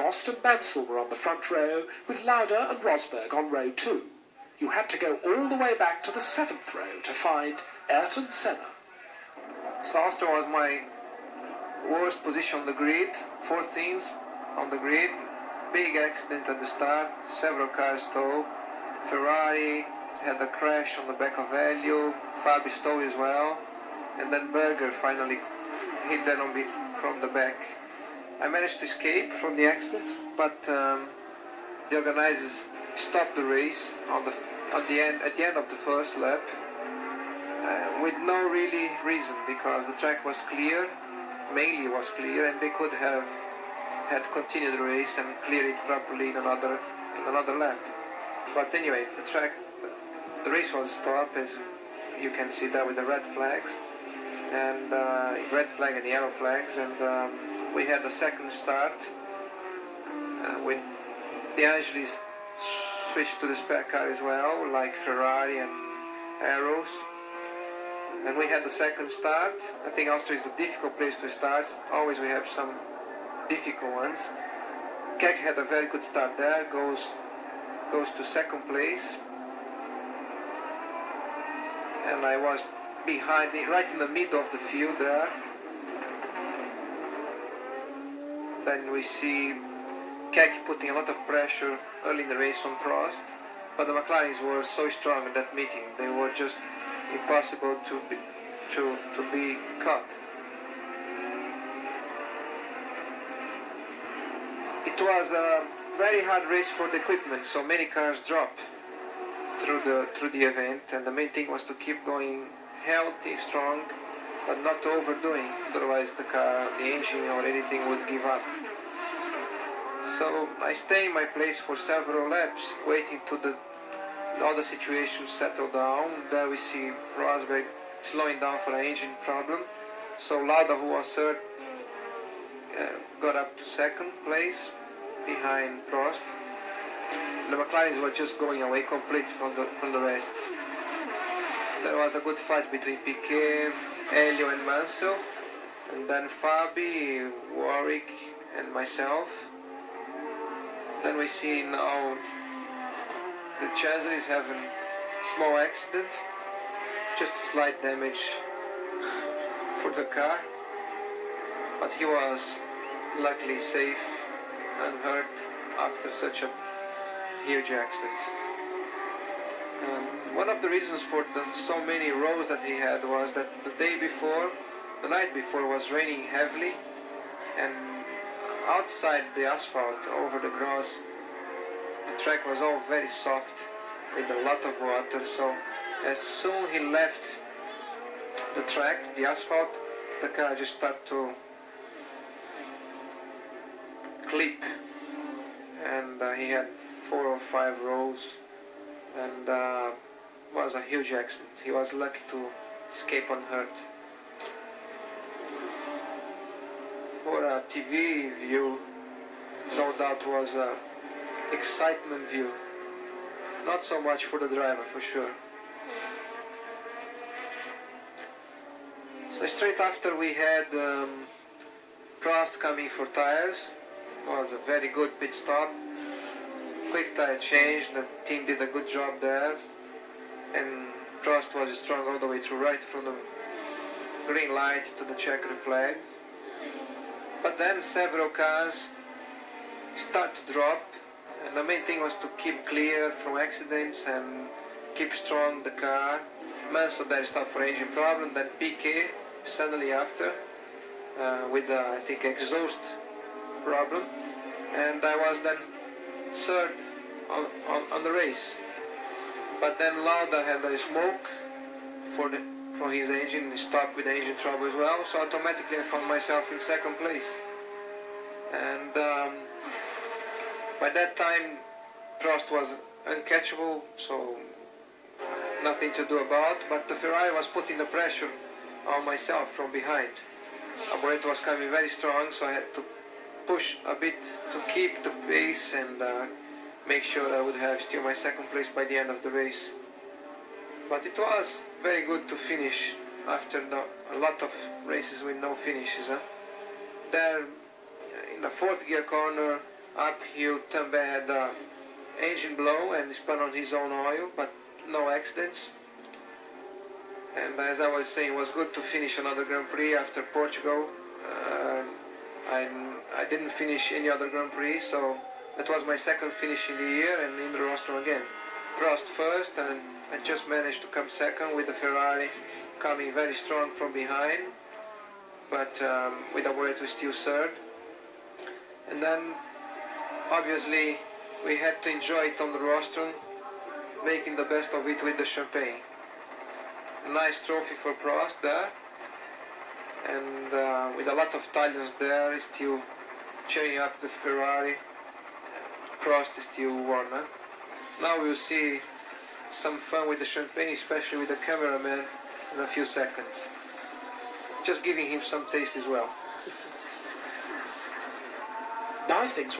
Prost and Mansell were on the front row, with Lauda and Rosberg on row 2. You had to go all the way back to the 7th row to find Ayrton Senna. So Austria was my worst position on the grid, 14th on the grid. Big accident at the start, several cars stole. Ferrari had a crash on the back of Helio, Fabi stole as well, and then Berger finally hit them from the back. I managed to escape from the accident, but the organizers stopped the race at the end of the first lap with no really reason, because the track was clear, mainly was clear, and they could have had continued the race and cleared it properly in another lap. But anyway, the race was stopped, as you can see there, with the red flags and red flag and yellow flags, and we had a second start with De Angelis switched to the spare car as well, like Ferrari and Arrows, and we had the second start. I think Austria is a difficult place to start. Always we have some difficult ones. Keck had a very good start there, goes to second place, and I was behind, right in the middle of the field there. Then we see Keck putting a lot of pressure early in the race on Prost, but the McLarens were so strong in that meeting, they were just impossible to be caught. It was a very hard race for the equipment, so many cars dropped through the event, and the main thing was to keep going healthy, strong, but not overdoing, otherwise the engine or anything would give up. So I stay in my place for several laps, waiting to all the situations settle down. There we see Rosberg slowing down for an engine problem. So Lauda, who was third, got up to second place behind Prost. The McLarens were just going away completely from the rest. There was a good fight between Piquet, Helio and Mansell, and then Fabi, Warwick and myself. Then we see now the Chancellor is having a small accident, just a slight damage for the car, but he was luckily safe and hurt after such a huge accident. And one of the reasons for so many rows that he had was that the night before was raining heavily, and outside the asphalt over the grass the track was all very soft with a lot of water, so as soon he left the track, the asphalt, the car just started to clip, and he had 4 or 5 rolls, and was a huge accident. He was lucky to escape unhurt. For a TV view, no doubt was a excitement view. Not so much for the driver, for sure. So straight after we had Prost coming for tires. It was a very good pit stop. Quick tire change, the team did a good job there. And Prost was strong all the way through, right from the green light to the checkered flag. But then several cars start to drop, and the main thing was to keep clear from accidents and keep strong the car. Mansell then stopped for engine problem, then Piquet suddenly after with I think exhaust problem, and I was then third on the race. But then Lauda had a smoke from his engine, he stopped with engine trouble as well, so automatically I found myself in second place. And by that time Prost was uncatchable, so nothing to do about, but the Ferrari was putting the pressure on myself from behind. Arboreto was coming very strong, so I had to push a bit to keep the pace and make sure I would have still my second place by the end of the race. But it was very good to finish after a lot of races with no finishes. There in the fourth gear corner Up Hill, Tambay had the engine blow and spun on his own oil, but no accidents. And as I was saying, it was good to finish another Grand Prix after Portugal. I didn't finish any other Grand Prix, so that was my second finish in the year, and in the rostrum again. Prost first, and I just managed to come second with the Ferrari coming very strong from behind, but with a way to still third. And then obviously we had to enjoy it on the rostrum, making the best of it with the champagne. A nice trophy for Prost there, and with a lot of Italians there still cheering up the Ferrari. Prost is still won. Now we'll see some fun with the champagne, especially with the cameraman, in a few seconds. Just giving him some taste as well. Now things